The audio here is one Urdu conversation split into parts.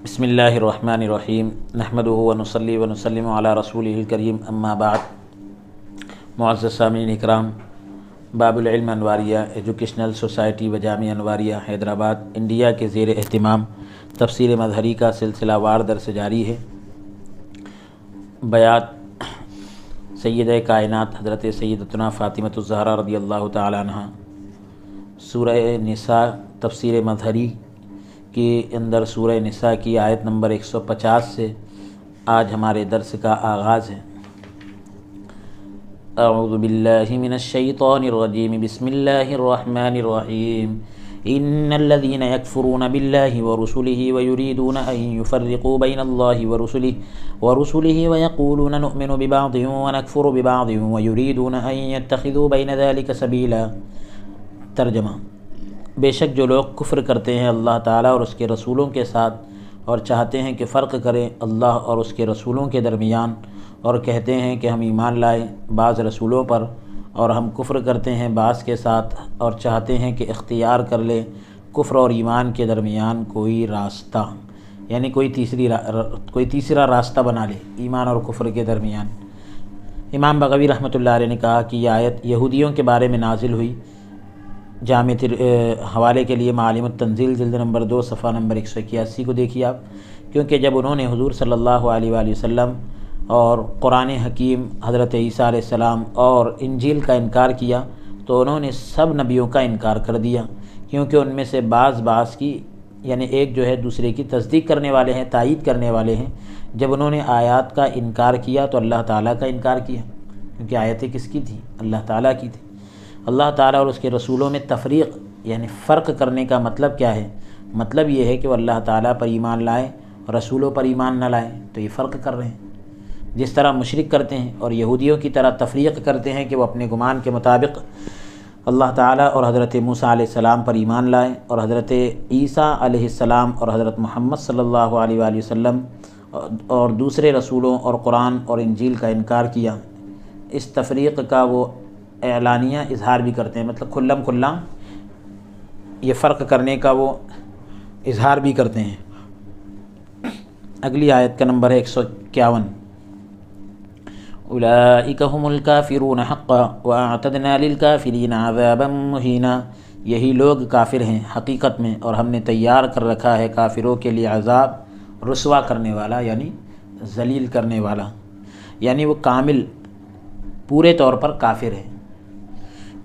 بسم اللہ الرحمن الرحیم نحمدہ ونصلی ونسلم علی رسولہ الکریم اما بعد. معزز سامعین اکرام، باب العلم انواریہ ایجوکیشنل سوسائٹی و جامعہ انواریہ حیدرآباد انڈیا کے زیر اہتمام تفسیر مظہری کا سلسلہ وار درس جاری ہے. بیات سیدہ کائنات حضرت سیدتنا فاطمۃ الزہرا رضی اللہ تعالی عنہ، سورہ نساء تفسیر مظہری کے اندر سورہ نساء کی آیت نمبر 150 سے آج ہمارے درس کا آغاز ہے. اعوذ باللہ من الشیطان الرجیم، بسم اللہ الرحمن الرحیم. ان الذين يكفرون بالله ورسله ويريدون ان يفرقوا بين الله ورسله ويقولون نؤمن ببعض ونكفر ببعض ويريدون ان يتخذوا بين ذلك سبيلا. ترجمہ: بے شک جو لوگ کفر کرتے ہیں اللہ تعالیٰ اور اس کے رسولوں کے ساتھ اور چاہتے ہیں کہ فرق کریں اللہ اور اس کے رسولوں کے درمیان، اور کہتے ہیں کہ ہم ایمان لائے بعض رسولوں پر اور ہم کفر کرتے ہیں بعض کے ساتھ، اور چاہتے ہیں کہ اختیار کر لیں کفر اور ایمان کے درمیان کوئی راستہ، یعنی کوئی تیسرا راستہ بنا لے ایمان اور کفر کے درمیان. امام بغوی رحمۃ اللہ علیہ نے کہا کہ یہ آیت یہودیوں کے بارے میں نازل ہوئی. جامع حوالے کے لیے معالم التنزیل جلد نمبر 2 صفحہ نمبر 181 کو دیکھیے آپ. کیونکہ جب انہوں نے حضور صلی اللہ علیہ وآلہ وسلم اور قرآن حکیم حضرت عیسیٰ علیہ السلام اور انجیل کا انکار کیا تو انہوں نے سب نبیوں کا انکار کر دیا، کیونکہ ان میں سے بعض کی یعنی ایک جو ہے دوسرے کی تصدیق کرنے والے ہیں، تائید کرنے والے ہیں. جب انہوں نے آیات کا انکار کیا تو اللہ تعالیٰ کا انکار کیا، کیونکہ آیتیں کس کی تھیں؟ اللہ تعالیٰ کی تھی. اللہ تعالیٰ اور اس کے رسولوں میں تفریق یعنی فرق کرنے کا مطلب کیا ہے؟ مطلب یہ ہے کہ وہ اللہ تعالیٰ پر ایمان لائیں اور رسولوں پر ایمان نہ لائیں، تو یہ فرق کر رہے ہیں. جس طرح مشرک کرتے ہیں اور یہودیوں کی طرح تفریق کرتے ہیں کہ وہ اپنے گمان کے مطابق اللہ تعالیٰ اور حضرت موسیٰ علیہ السلام پر ایمان لائیں اور حضرت عیسیٰ علیہ السلام اور حضرت محمد صلی اللہ علیہ وآلہ وسلم اور دوسرے رسولوں اور قرآن اور انجیل کا انکار کیا. اس تفریق کا وہ اعلانیہ اظہار بھی کرتے ہیں، مطلب کھلم کھلا یہ فرق کرنے کا وہ اظہار بھی کرتے ہیں. اگلی آیت کا نمبر ہے 151. اولئک هم الکافرون حقا واعتدنا للکافرین عذابا مہینا. یہی لوگ کافر ہیں حقیقت میں، اور ہم نے تیار کر رکھا ہے کافروں کے لیے عذاب رسوا کرنے والا، یعنی ذلیل کرنے والا. یعنی وہ کامل پورے طور پر کافر ہے،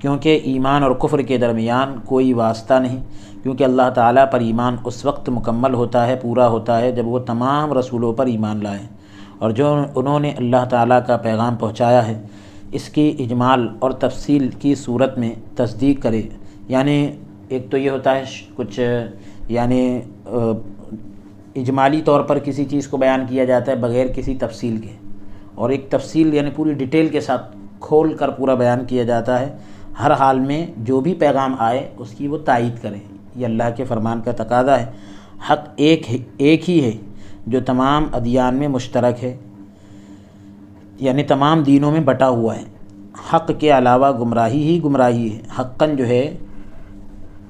کیونکہ ایمان اور کفر کے درمیان کوئی واسطہ نہیں. کیونکہ اللہ تعالیٰ پر ایمان اس وقت مکمل ہوتا ہے، پورا ہوتا ہے، جب وہ تمام رسولوں پر ایمان لائیں اور جو انہوں نے اللہ تعالیٰ کا پیغام پہنچایا ہے اس کی اجمال اور تفصیل کی صورت میں تصدیق کرے. یعنی ایک تو یہ ہوتا ہے کچھ یعنی اجمالی طور پر کسی چیز کو بیان کیا جاتا ہے بغیر کسی تفصیل کے، اور ایک تفصیل یعنی پوری ڈیٹیل کے ساتھ کھول کر پورا بیان کیا جاتا ہے. ہر حال میں جو بھی پیغام آئے اس کی وہ تائید کریں، یہ اللہ کے فرمان کا تقاضا ہے. حق ایک ہی ہے جو تمام ادیان میں مشترک ہے، یعنی تمام دینوں میں بٹا ہوا ہے. حق کے علاوہ گمراہی ہی گمراہی ہے. حقاً جو ہے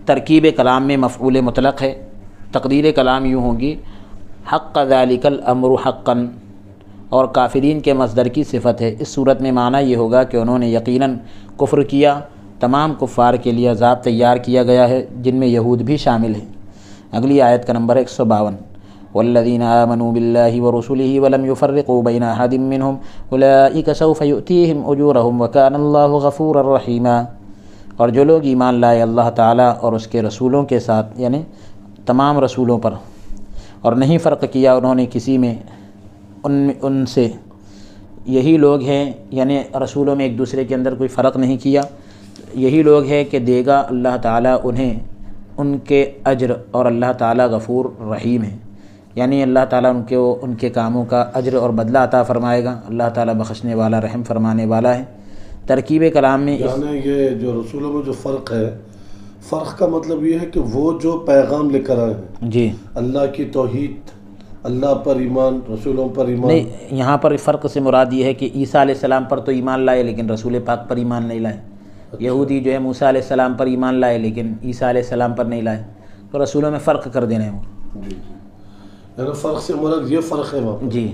ترکیب کلام میں مفعول مطلق ہے، تقدیر کلام یوں ہوگی حق ذالک الامر حقاً، اور کافرین کے مصدر کی صفت ہے. اس صورت میں معنی یہ ہوگا کہ انہوں نے یقیناً کفر کیا. تمام کفار کے لیے عذاب تیار کیا گیا ہے جن میں یہود بھی شامل ہیں. اگلی آیت کا نمبر 152. والذین آمنوا باللہ ورسلہ ولم یفرقوا بین احد منہم اولئک سوف یؤتیہم اجورہم وکان اللہ غفورا رحیما. اور جو لوگ ایمان لائے اللہ تعالیٰ اور اس کے رسولوں کے ساتھ، یعنی تمام رسولوں پر، اور نہیں فرق کیا انہوں نے کسی میں ان سے، یہی لوگ ہیں یعنی رسولوں میں ایک دوسرے کے اندر کوئی فرق نہیں کیا، یہی لوگ ہیں کہ دے گا اللہ تعالیٰ انہیں ان کے اجر، اور اللہ تعالیٰ غفور رحیم ہے. یعنی اللہ تعالیٰ ان کے کاموں کا اجر اور بدلہ عطا فرمائے گا. اللہ تعالیٰ بخشنے والا رحم فرمانے والا ہے. ترکیب کلام میں یعنی یہ جو رسولوں میں جو فرق ہے، فرق کا مطلب یہ ہے کہ وہ جو پیغام لے کر آئے ہیں جی اللہ کی توحید، اللہ پر ایمان، رسولوں پر ایمان. نہیں، یہاں پر فرق سے مراد یہ ہے کہ عیسیٰ علیہ السلام پر تو ایمان لائے لیکن رسول پاک پر ایمان نہیں لائے. یہودی جو ہے موسیٰ علیہ السلام پر ایمان لائے لیکن عیسیٰ علیہ السلام پر نہیں لائے، تو رسولوں میں فرق کر دینا ہے وہ. جی. یعنی فرق سے مراد یہ فرق ہے وہاں پر. جی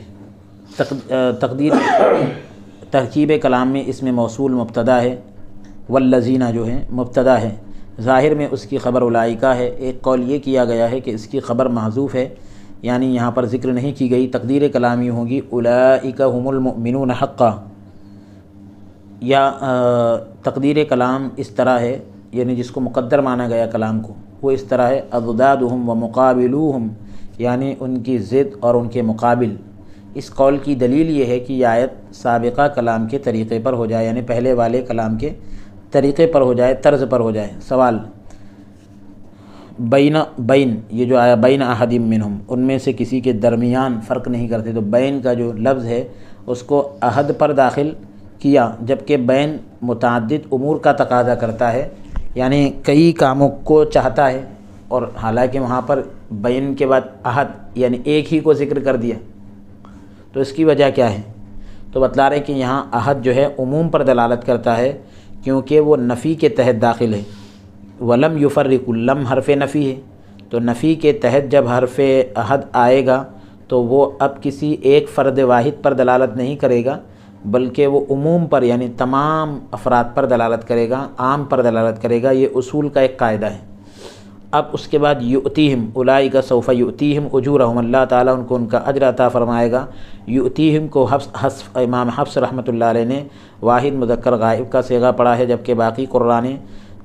تقدیر ترکیب کلام میں اس میں موصول مبتدا ہے، والذین جو ہے مبتدا ہے، ظاہر میں اس کی خبر اولئکہ ہے. ایک قول یہ کیا گیا ہے کہ اس کی خبر محذوف ہے، یعنی یہاں پر ذکر نہیں کی گئی. تقدیر کلامی ہوگی اولئک هم المؤمنون حقا. یا تقدیر کلام اس طرح ہے، یعنی جس کو مقدر مانا گیا کلام کو، وہ اس طرح ہے اضدادهم ومقابلوهم، یعنی ان کی ضد اور ان کے مقابل. اس قول کی دلیل یہ ہے کہ یہ آیت سابقہ کلام کے طریقے پر ہو جائے، یعنی پہلے والے کلام کے طریقے پر ہو جائے، طرز پر ہو جائے. سوال بین یہ جو آیا بین احد منہم، ان میں سے کسی کے درمیان فرق نہیں کرتے، تو بین کا جو لفظ ہے اس کو احد پر داخل کیا، جبکہ بین متعدد امور کا تقاضا کرتا ہے، یعنی کئی کاموں کو چاہتا ہے، اور حالانکہ وہاں پر بین کے بعد احد یعنی ایک ہی کو ذکر کر دیا. تو اس کی وجہ کیا ہے؟ تو بتلا رہے کہ یہاں احد جو ہے عموم پر دلالت کرتا ہے، کیونکہ وہ نفی کے تحت داخل ہے. ولم یفرق، لم حرف نفی ہے، تو نفی کے تحت جب حرف احد آئے گا تو وہ اب کسی ایک فرد واحد پر دلالت نہیں کرے گا، بلکہ وہ عموم پر یعنی تمام افراد پر دلالت کرے گا، عام پر دلالت کرے گا. یہ اصول کا ایک قاعدہ ہے. اب اس کے بعد یؤتیہم اولئک سوف یؤتیہم اجورہم، اللہ تعالیٰ ان کو ان کا اجر عطا فرمائے گا. یؤتیہم کو امام حفص رحمۃ اللہ علیہ نے واحد مذکر غائب کا صیغہ پڑھا ہے، جبکہ باقی قراء نے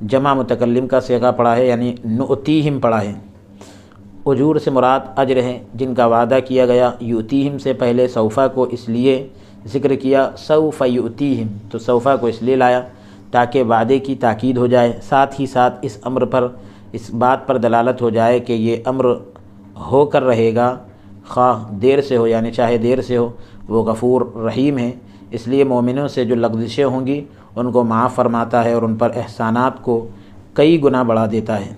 جمع متکلم کا صیغہ پڑھا ہے، یعنی نؤتیہم پڑھا ہے. اجور سے مراد اجر ہے جن کا وعدہ کیا گیا. یؤتیہم سے پہلے سوفا کو اس لیے ذکر کیا، سوف یؤتیہم، تو سوفا کو اس لیے لایا تاکہ وعدے کی تاکید ہو جائے، ساتھ ہی ساتھ اس امر پر اس بات پر دلالت ہو جائے کہ یہ امر ہو کر رہے گا، خواہ دیر سے ہو یعنی چاہے دیر سے ہو، وہ غفور رحیم ہے. اس لیے مومنوں سے جو لغزشیں ہوں گی ان کو معاف فرماتا ہے اور ان پر احسانات کو کئی گنا بڑھا دیتا ہے.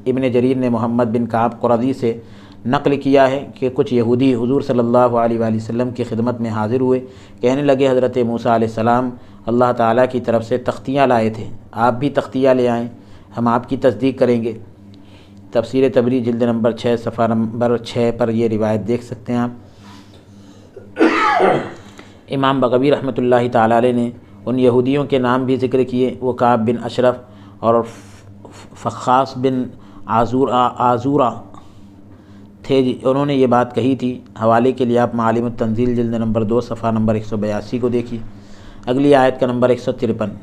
ابن جریر نے محمد بن کعب قرظی سے نقل کیا ہے کہ کچھ یہودی حضور صلی اللہ علیہ وآلہ وسلم کی خدمت میں حاضر ہوئے، کہنے لگے حضرت موسیٰ علیہ السلام اللہ تعالیٰ کی طرف سے تختیاں لائے تھے، آپ بھی تختیاں لے آئیں، ہم آپ کی تصدیق کریں گے. تفسیر تبری جلد نمبر 6 صفحہ نمبر 6 پر یہ روایت دیکھ سکتے ہیں آپ. امام بغوی رحمۃ اللہ تعالیٰ علیہ نے ان یہودیوں کے نام بھی ذکر کیے، وہ کعب بن اشرف اور فخاص بن آزورہ تھے. انہوں نے یہ بات کہی تھی. حوالے کے لیے آپ معالم التنزیل جلد نمبر 2 صفحہ نمبر 182 کو دیکھیے. اگلی آیت کا نمبر 153.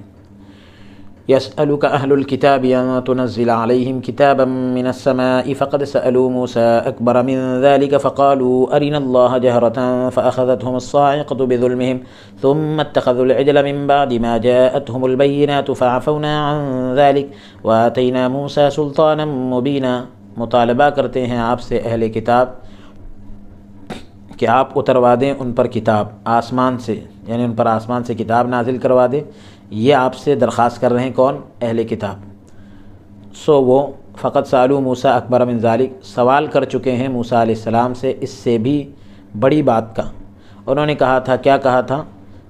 يسألك أهل الكتاب أن تنزل عليهم كتابا من السماء فقد سألوا موسى أكبر من ذلك فقالوا أرنا الله جهرة فأخذتهم الصاعقة بظلمهم ثم اتخذوا العجل من بعد ما جاءتهم البينات فعفونا عن ذلك وآتينا موسى سلطانا مبينا. مطالبہ کرتے ہیں آپ سے اہل کتاب کہ آپ اتروا دیں ان پر کتاب آسمان سے، یعنی ان پر آسمان سے کتاب نازل کروا دیں. یہ آپ سے درخواست کر رہے ہیں کون؟ اہل کتاب. سو وہ فقط سألوا موسیٰ اکبر من ذالک، سوال کر چکے ہیں موسیٰ علیہ السلام سے اس سے بھی بڑی بات کا. انہوں نے کہا تھا، کیا کہا تھا؟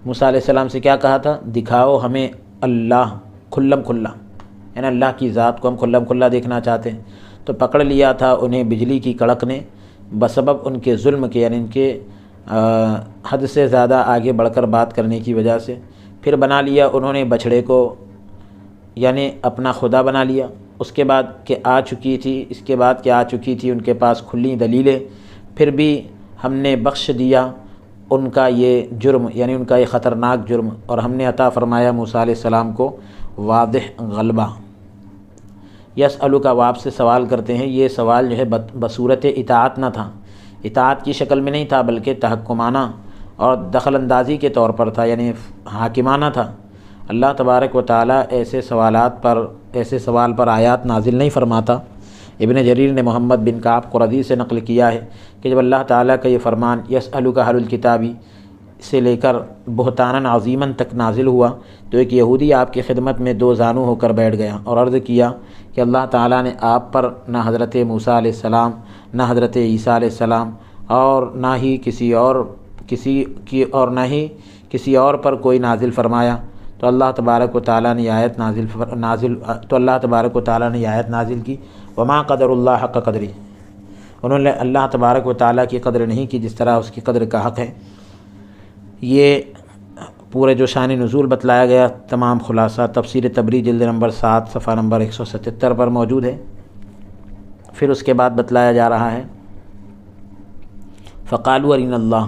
موسیٰ علیہ السلام سے کیا کہا تھا؟ دکھاؤ ہمیں اللہ کھلم کھلا، یعنی اللہ کی ذات کو ہم کھلم کھلا دیکھنا چاہتے ہیں. تو پکڑ لیا تھا انہیں بجلی کی کڑک نے بسبب ان کے ظلم کے، یعنی ان کے حد سے زیادہ آگے بڑھ کر بات کرنے کی وجہ سے. پھر بنا لیا انہوں نے بچھڑے کو یعنی اپنا خدا بنا لیا. اس کے بعد کہ آ چکی تھی، اس کے بعد کہ آ چکی تھی ان کے پاس کھلی دلیلیں، پھر بھی ہم نے بخش دیا ان کا یہ جرم، یعنی ان کا یہ خطرناک جرم، اور ہم نے عطا فرمایا موسیٰ علیہ السلام کو واضح غلبہ. یسألک، وہ آپ سے سوال کرتے ہیں. یہ سوال جو ہے بصورت اطاعت نہ تھا، اطاعت کی شکل میں نہیں تھا، بلکہ تحکمانہ اور دخل اندازی کے طور پر تھا، یعنی حاکمانہ تھا. اللہ تبارک و تعالیٰ ایسے سوال پر آیات نازل نہیں فرماتا. ابن جریر نے محمد بن کعب قرظی سے نقل کیا ہے کہ جب اللہ تعالیٰ کا یہ فرمان یسألک اہل الکتابی سے لے کر بہتانا عظیماً تک نازل ہوا تو ایک یہودی آپ کی خدمت میں دو زانو ہو کر بیٹھ گیا اور عرض کیا کہ اللہ تعالیٰ نے آپ پر نہ حضرت موسیٰ علیہ السلام، نہ حضرت عیسیٰ علیہ السلام، اور نہ ہی کسی اور پر کوئی نازل فرمایا. تو اللہ تبارک و تعالیٰ نے یہ آیت نازل کی وما قدر اللہ حق قدری، انہوں نے اللہ تبارک و تعالیٰ کی قدر نہیں کی جس طرح اس کی قدر کا حق ہے۔ یہ پورے جو شان نزول بتلایا گیا تمام خلاصہ تفسیر تبری جلد نمبر 7 صفحہ نمبر 177 پر موجود ہے۔ پھر اس کے بعد بتلایا جا رہا ہے فقالوا ارنا اللہ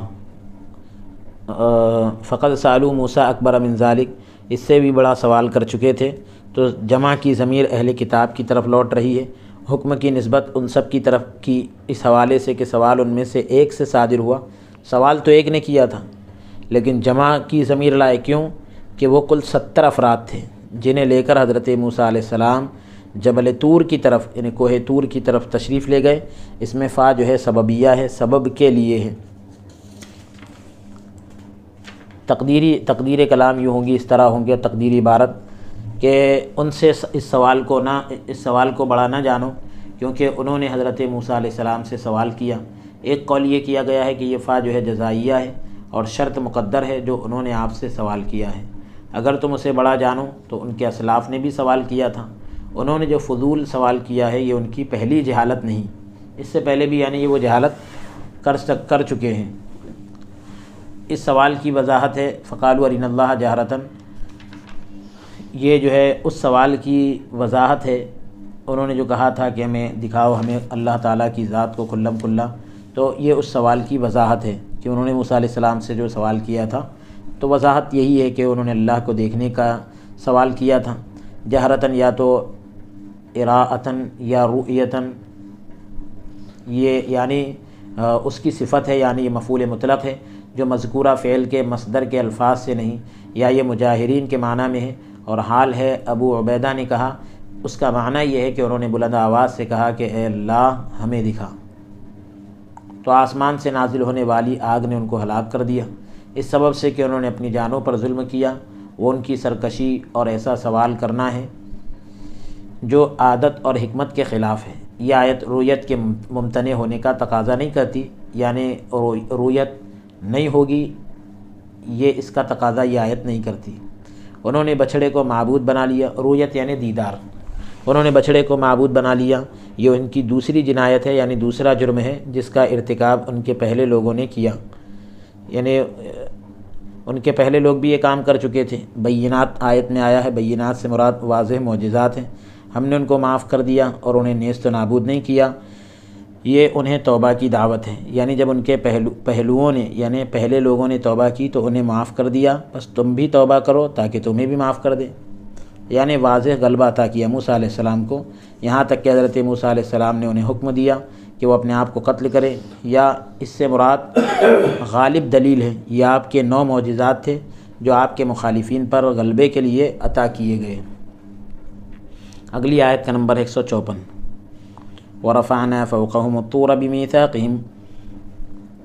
فقد سالوا موسیٰ اکبر من ذالک، اس سے بھی بڑا سوال کر چکے تھے۔ تو جمع کی ضمیر اہل کتاب کی طرف لوٹ رہی ہے، حکم کی نسبت ان سب کی طرف کی اس حوالے سے کہ سوال ان میں سے ایک سے صادر ہوا۔ سوال تو ایک نے کیا تھا لیکن جمع کی ضمیر لائے کیوں کہ وہ کل 70 افراد تھے جنہیں لے کر حضرت موسیٰ علیہ السلام جبل طور کی طرف یعنی کوہ طور کی طرف تشریف لے گئے۔ اس میں فا جو ہے سببیہ ہے، سبب کے لیے ہے۔ تقدیر کلام یوں ہوگی، اس طرح ہوں گے تقدیری عبارت کہ ان سے اس سوال کو بڑا نہ جانو، کیونکہ انہوں نے حضرت موسیٰ علیہ السلام سے سوال کیا۔ ایک قول یہ کیا گیا ہے کہ یہ فا جو ہے جزائیہ ہے اور شرط مقدر ہے جو انہوں نے آپ سے سوال کیا ہے۔ اگر تم اسے بڑا جانو تو ان کے اسلاف نے بھی سوال کیا تھا۔ انہوں نے جو فضول سوال کیا ہے یہ ان کی پہلی جہالت نہیں، اس سے پہلے بھی یعنی یہ وہ جہالت کر چکے ہیں۔ اس سوال کی وضاحت ہے فقالوا ارنا اللہ جہرتاً، یہ جو ہے اس سوال کی وضاحت ہے۔ انہوں نے جو کہا تھا کہ ہمیں دکھاؤ ہمیں اللہ تعالیٰ کی ذات کو کلم کلا، تو یہ اس سوال کی وضاحت ہے کہ انہوں نے موسیٰ علیہ السلام سے جو سوال کیا تھا تو وضاحت یہی ہے کہ انہوں نے اللہ کو دیکھنے کا سوال کیا تھا۔ جہرتاً یا تو اراءتاً یا رؤیتاً، یہ یعنی اس کی صفت ہے، یعنی یہ مفعول مطلق ہے جو مذکورہ فعل کے مصدر کے الفاظ سے نہیں، یا یہ مجاہرین کے معنی میں ہے۔ اور حال ہے ابو عبیدہ نے کہا اس کا معنی یہ ہے کہ انہوں نے بلند آواز سے کہا کہ اے اللہ ہمیں دکھا، تو آسمان سے نازل ہونے والی آگ نے ان کو ہلاک کر دیا اس سبب سے کہ انہوں نے اپنی جانوں پر ظلم کیا۔ وہ ان کی سرکشی اور ایسا سوال کرنا ہے جو عادت اور حکمت کے خلاف ہے۔ یہ آیت رویت کے ممتنع ہونے کا تقاضا نہیں کرتی، یعنی رویت نہیں ہوگی یہ اس کا تقاضا یہ آیت نہیں کرتی۔ انہوں نے بچھڑے کو معبود بنا لیا، رویت یعنی دیدار، انہوں نے بچھڑے کو معبود بنا لیا، یہ ان کی دوسری جنایت ہے، یعنی دوسرا جرم ہے جس کا ارتکاب ان کے پہلے لوگوں نے کیا، یعنی ان کے پہلے لوگ بھی یہ کام کر چکے تھے۔ بینات آیت میں آیا ہے، بینات سے مراد واضح معجزات ہیں، ہم نے ان کو معاف کر دیا اور انہیں نیست و نابود نہیں کیا۔ یہ انہیں توبہ کی دعوت ہے، یعنی جب ان کے پہلوؤں نے یعنی پہلے لوگوں نے توبہ کی تو انہیں معاف کر دیا، بس تم بھی توبہ کرو تاکہ تمہیں بھی معاف کر دے، یعنی واضح غلبہ عطا کیا موسیٰ علیہ السلام کو، یہاں تک کہ حضرت موسیٰ علیہ السلام نے انہیں حکم دیا کہ وہ اپنے آپ کو قتل کرے، یا اس سے مراد غالب دلیل ہے۔ یہ آپ کے 9 معجزات تھے جو آپ کے مخالفین پر غلبے کے لیے عطا کیے گئے۔ اگلی آیت کا نمبر 154 وَرَفَعْنَا فَوْقَهُمُ الطُّورَ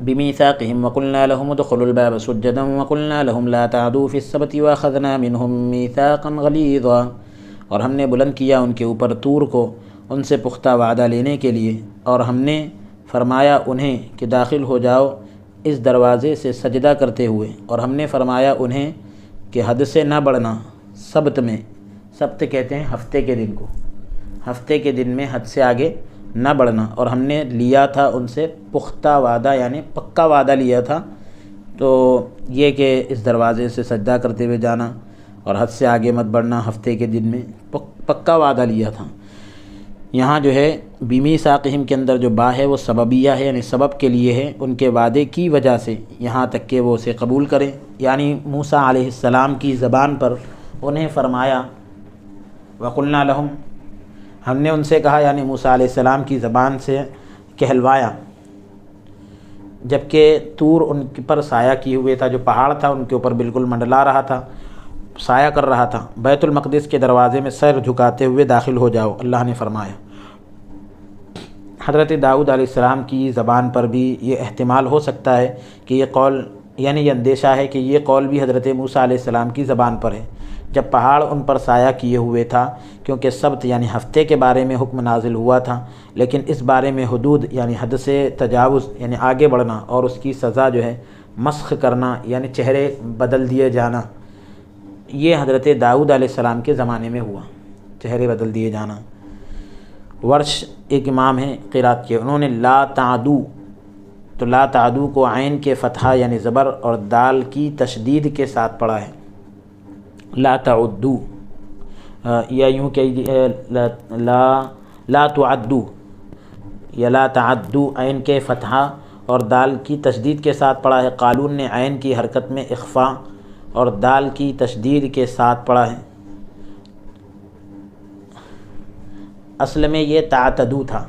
بِمِيثَاقِهِمْ وَقُلْنَا لَهُمُ ادْخُلُوا الْبَابَ سُجَّدًا وَقُلْنَا لَهُمْ لَا تَعْدُوا فِي السَّبْتِ وَأَخَذْنَا مِنْهُمْ مِيثَاقًا غَلِيظًا، اور ہم نے بلند کیا ان کے اوپر طور کو ان سے پختہ وعدہ لینے کے لیے، اور ہم نے فرمایا انہیں کہ داخل ہو جاؤ اس دروازے سے سجدہ کرتے ہوئے، اور ہم نے فرمایا انہیں کہ حد سے نہ بڑھنا سبت میں، سبت کہتے ہیں ہفتے کے دن کو، ہفتے کے دن میں حد سے آگے نہ بڑھنا، اور ہم نے لیا تھا ان سے پختہ وعدہ یعنی پکا وعدہ لیا تھا، تو یہ کہ اس دروازے سے سجدہ کرتے ہوئے جانا اور حد سے آگے مت بڑھنا ہفتے کے دن میں، پکا وعدہ لیا تھا۔ یہاں جو ہے بِمِيثَاقِهِمْ کے اندر جو با ہے وہ سببیہ ہے، یعنی سبب کے لیے ہے، ان کے وعدے کی وجہ سے، یہاں تک کہ وہ اسے قبول کریں، یعنی موسیٰ علیہ السلام کی زبان پر انہیں فرمایا وَقُلْنَا لَهُمْ، ہم نے ان سے کہا، یعنی موسیٰ علیہ السلام کی زبان سے کہلوایا، جبکہ طور ان پر سایہ کیے ہوئے تھا، جو پہاڑ تھا ان کے اوپر بالکل منڈلا رہا تھا، سایہ کر رہا تھا۔ بیت المقدس کے دروازے میں سر جھکاتے ہوئے داخل ہو جاؤ، اللہ نے فرمایا۔ حضرت داؤد علیہ السلام کی زبان پر بھی یہ احتمال ہو سکتا ہے کہ یہ قول، یعنی یہ اندیشہ ہے کہ یہ قول بھی حضرت موسیٰ علیہ السلام کی زبان پر ہے، جب پہاڑ ان پر سایہ کیے ہوئے تھا، کیونکہ سبت یعنی ہفتے کے بارے میں حکم نازل ہوا تھا، لیکن اس بارے میں حدود یعنی حد سے تجاوز یعنی آگے بڑھنا اور اس کی سزا جو ہے مسخ کرنا یعنی چہرے بدل دیے جانا، یہ حضرت داؤد علیہ السلام کے زمانے میں ہوا، چہرے بدل دیے جانا۔ ورش ایک امام ہیں قرات کے، انہوں نے لا تعدو، تو لا تعدو کو عین کے فتحہ یعنی زبر اور دال کی تشدید کے ساتھ پڑھا ہے، لا تعدو، یا یوں کہ لا تعدو یا لا تعدو، عین کے فتحہ اور دال کی تشدید کے ساتھ پڑھا ہے۔ قالون نے عین کی حرکت میں اخفاء اور دال کی تشدید کے ساتھ پڑھا ہے۔ اصل میں یہ تعتدو تھا،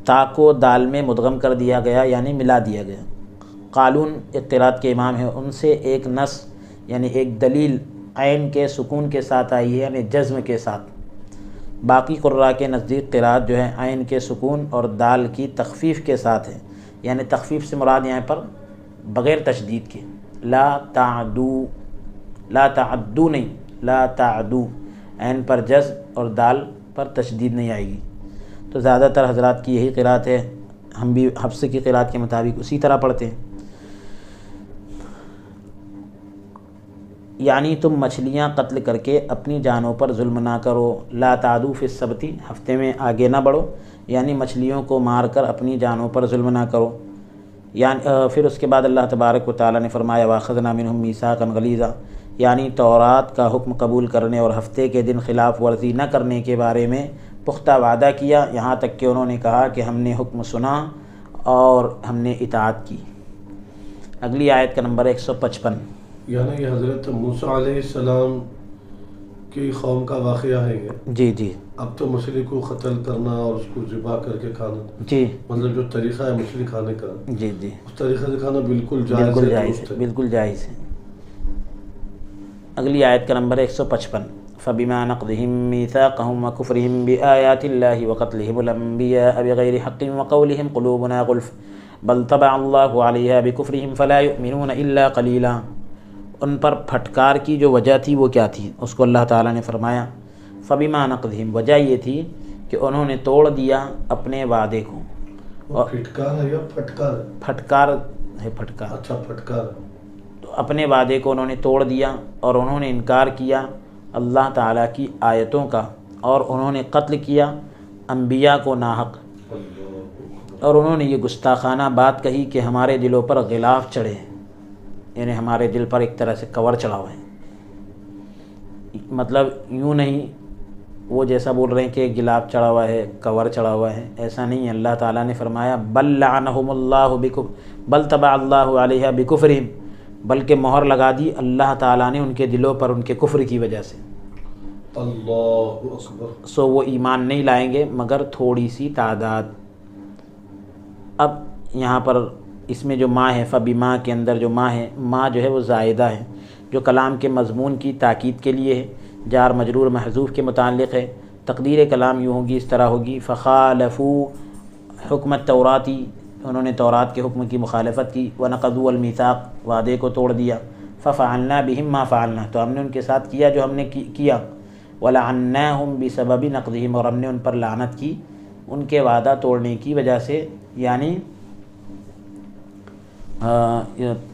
تا کو دال میں مدغم کر دیا گیا یعنی ملا دیا گیا۔ قالون قرات کے امام ہیں، ان سے ایک نص یعنی ایک دلیل عین کے سکون کے ساتھ آئی ہے یعنی جزم کے ساتھ۔ باقی قراء کے نزدیک قرات جو ہے عین کے سکون اور دال کی تخفیف کے ساتھ ہے، یعنی تخفیف سے مراد یہاں پر بغیر تشدید کے، لا تعدو، لا تعدو نہیں، لا تعدو، عین پر جزم اور دال پر تشدید نہیں آئے گی۔ تو زیادہ تر حضرات کی یہی قرات ہے، ہم بھی حفص کی قرات کے مطابق اسی طرح پڑھتے ہیں۔ یعنی تم مچھلیاں قتل کر کے اپنی جانوں پر ظلم نہ کرو، لا تعدو فی السبت، ہفتے میں آگے نہ بڑھو، یعنی مچھلیوں کو مار کر اپنی جانوں پر ظلم نہ کرو۔ یعنی پھر اس کے بعد اللہ تبارک و تعالیٰ نے فرمایا وَأَخَذْنَا مِنْهُمْ مِيثَاقًا غَلِيظًا، یعنی تورات کا حکم قبول کرنے اور ہفتے کے دن خلاف ورزی نہ کرنے کے بارے میں پختہ وعدہ کیا، یہاں تک کہ انہوں نے کہا کہ ہم نے حکم سنا اور ہم نے اطاعت کی۔ اگلی آیت کا نمبر 155۔ یعنی یہ حضرت موسیٰ علیہ السلام کی قوم کا واقعہ ہے یہ؟ جی جی، اب تو مچھلی کو قتل کرنا اور اس کو ذبح کر کے کھانا، جی مطلب جو طریقہ ہے مچھلی کھانے کا، جی جی، اس طریقے سے کھانا بالکل جائز ہے، بالکل جائز درست ہے، ہے۔ بالکل جائز ہے۔ اگلی آیت کا نمبر 155۔ فَبِمَا نَقْضِهِم مِّيثَاقَهُمْ وَكُفْرِهِم بِآيَاتِ اللَّهِ وَقَتْلِهِمُ الْأَنبِيَاءَ بِغَيْرِ حَقٍّ وَقَوْلِهِمْ قُلُوبُنَا غُلْفٌ بَلْ طَبَعَ اللَّهُ عَلَيْهَا بِكُفْرِهِمْ فَلَا يُؤْمِنُونَ إِلَّا قَلِيلًا۔ ان پر پھٹکار کی جو وجہ تھی وہ کیا تھی، اس کو اللہ تعالیٰ نے فرمایا فَبِمَا نَقْضِهِم، وجہ یہ تھی کہ انہوں نے توڑ دیا اپنے وعدے کو۔ وہ پھٹکار ہے یا پھٹکار ہے؟ پھٹکار ہے، پھٹکار، اچھا پھٹکار۔ تو اپنے وعدے کو انہوں نے توڑ دیا اور انہوں نے انکار کیا اللہ تعالیٰ کی آیتوں کا، اور انہوں نے قتل کیا انبیاء کو ناحق، اور انہوں نے یہ گستاخانہ بات کہی کہ ہمارے دلوں پر غلاف چڑھے، یعنی ہمارے دل پر ایک طرح سے کور چڑھا ہوا ہے۔ مطلب یوں نہیں وہ جیسا بول رہے ہیں کہ غلاف چڑھا ہوا ہے، کور چڑھا ہوا ہے، ایسا نہیں ہے۔ اللہ تعالیٰ نے فرمایا بل لعنہم اللہ بل طبع اللہ علیہا بکفرہم، بلکہ مہر لگا دی اللہ تعالیٰ نے ان کے دلوں پر ان کے کفر کی وجہ سے۔ اللہ اکبر۔ سو وہ ایمان نہیں لائیں گے مگر تھوڑی سی تعداد۔ اب یہاں پر اس میں جو ماں ہے، فبما کے اندر جو ماں ہے، ماں جو ہے وہ زائدہ ہے، جو کلام کے مضمون کی تاکید کے لیے ہے، جار مجرور محذوف کے متعلق ہے۔ تقدیر کلام یوں ہوگی، اس طرح ہوگی فخالفوا حکم التوراتی، انہوں نے تورات کے حکم کی مخالفت کی، ونقضوا المیثاق، وعدے کو توڑ دیا، ففعلنا بہم ما فعلنا، تو ہم نے ان کے ساتھ کیا جو ہم نے کیا، ولعناہم بسبب نقضہم، اور ہم نے ان پر لعنت کی ان کے وعدہ توڑنے کی وجہ سے، یعنی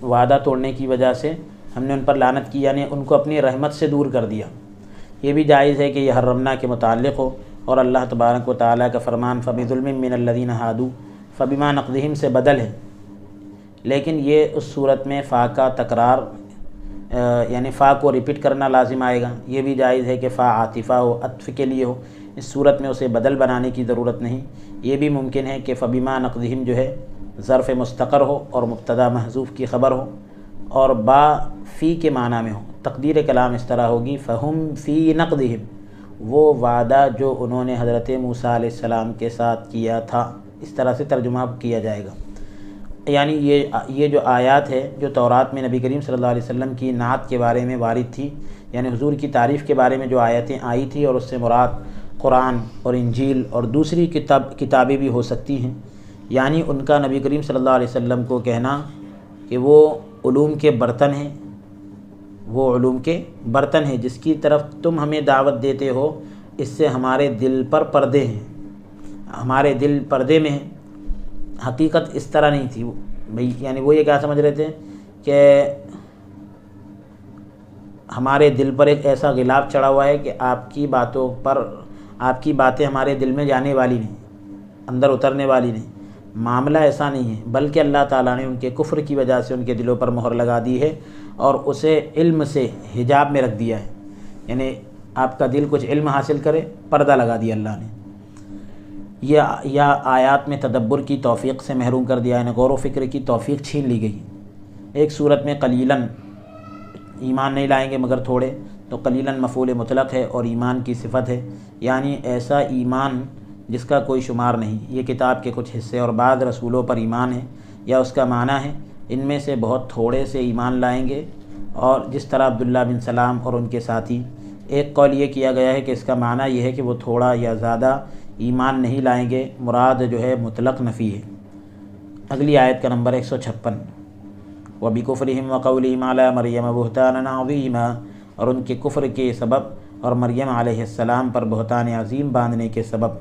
وعدہ توڑنے کی وجہ سے ہم نے ان پر لعنت کی، یعنی ان کو اپنی رحمت سے دور کر دیا۔ یہ بھی جائز ہے کہ یہ حرمنا کے متعلق ہو، اور اللہ تبارک و تعالیٰ کا فرمان فَبِظُلْمٍ مِّنَ الَّذِينَ هَادُوا، فَبِمَا نَقْضِهِمْ سے بدل ہے، لیکن یہ اس صورت میں فا کا تکرار یعنی فا کو ریپیٹ کرنا لازم آئے گا۔ یہ بھی جائز ہے کہ فا عاطفہ ہو، عطف کے لیے ہو، اس صورت میں اسے بدل بنانے کی ضرورت نہیں۔ یہ بھی ممکن ہے کہ فَبِمَا نَقْضِهِمْ جو ہے ظرف مستقر ہو اور مبتدا محذوف کی خبر ہو، اور با فی کے معنی میں ہو۔ تقدیر کلام اس طرح ہوگی فَهُمْ فِي نَقْضِهِمْ، وہ وعدہ جو انہوں نے حضرت موسیٰ علیہ السلام کے ساتھ کیا تھا، اس طرح سے ترجمہ کیا جائے گا۔ یعنی یہ جو آیات ہے جو تورات میں نبی کریم صلی اللہ علیہ وسلم کی نعت کے بارے میں وارد تھی، یعنی حضور کی تعریف کے بارے میں جو آیتیں آئی تھی، اور اس سے مراد قرآن اور انجیل اور دوسری کتابیں بھی ہو سکتی ہیں، یعنی ان کا نبی کریم صلی اللہ علیہ وسلم کو کہنا کہ وہ علوم کے برتن ہیں، وہ علوم کے برتن ہیں جس کی طرف تم ہمیں دعوت دیتے ہو، اس سے ہمارے دل پر پردے ہیں، ہمارے دل پردے میں ہیں۔ حقیقت اس طرح نہیں تھی بھئی، یعنی وہ یہ کیا سمجھ رہے تھے کہ ہمارے دل پر ایک ایسا غلاف چڑھا ہوا ہے کہ آپ کی باتوں پر آپ کی باتیں ہمارے دل میں جانے والی نہیں، اندر اترنے والی نہیں۔ معاملہ ایسا نہیں ہے، بلکہ اللہ تعالیٰ نے ان کے کفر کی وجہ سے ان کے دلوں پر مہر لگا دی ہے اور اسے علم سے حجاب میں رکھ دیا ہے، یعنی آپ کا دل کچھ علم حاصل کرے، پردہ لگا دیا اللہ نے، یا آیات میں تدبر کی توفیق سے محروم کر دیا، یعنی غور و فکر کی توفیق چھین لی گئی۔ ایک صورت میں قلیلاً ایمان نہیں لائیں گے مگر تھوڑے، تو قلیلاً مفعول مطلق ہے اور ایمان کی صفت ہے، یعنی ایسا ایمان جس کا کوئی شمار نہیں۔ یہ کتاب کے کچھ حصے اور بعض رسولوں پر ایمان ہے، یا اس کا معنی ہے ان میں سے بہت تھوڑے سے ایمان لائیں گے، اور جس طرح عبداللہ بن سلام اور ان کے ساتھی۔ ایک قول یہ کیا گیا ہے کہ اس کا معنی یہ ہے کہ وہ تھوڑا یا زیادہ ایمان نہیں لائیں گے، مراد جو ہے مطلق نفی ہے۔ اگلی آیت کا نمبر 156، وَبِكُفْرِهِمْ وَقَوْلِهِمْ عَلَى مَرْيَمَ بُهْتَانًا عَظِيمًا، اور ان کے کفر کے سبب اور مریم علیہ السلام پر بہتان عظیم باندھنے کے سبب،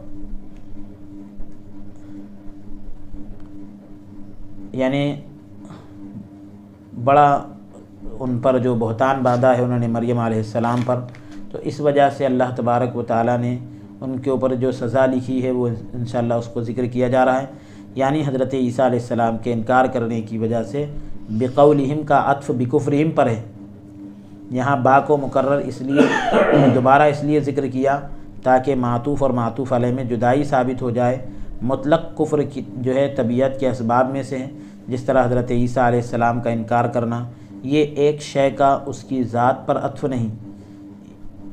یعنی بڑا ان پر جو بہتان باندھا ہے انہوں نے مریم علیہ السلام پر، تو اس وجہ سے اللہ تبارک و تعالیٰ نے ان کے اوپر جو سزا لکھی ہے وہ انشاءاللہ اس کو ذکر کیا جا رہا ہے، یعنی حضرت عیسیٰ علیہ السلام کے انکار کرنے کی وجہ سے بقولہم کا عطف بکفرہم پر ہے۔ یہاں با کو مکرر اس لیے دوبارہ اس لیے ذکر کیا تاکہ معطوف اور معطوف علیہ میں جدائی ثابت ہو جائے۔ مطلق کفر کی جو ہے طبیعت کے اسباب میں سے ہے، جس طرح حضرت عیسیٰ علیہ السلام کا انکار کرنا، یہ ایک شے کا اس کی ذات پر عطف نہیں،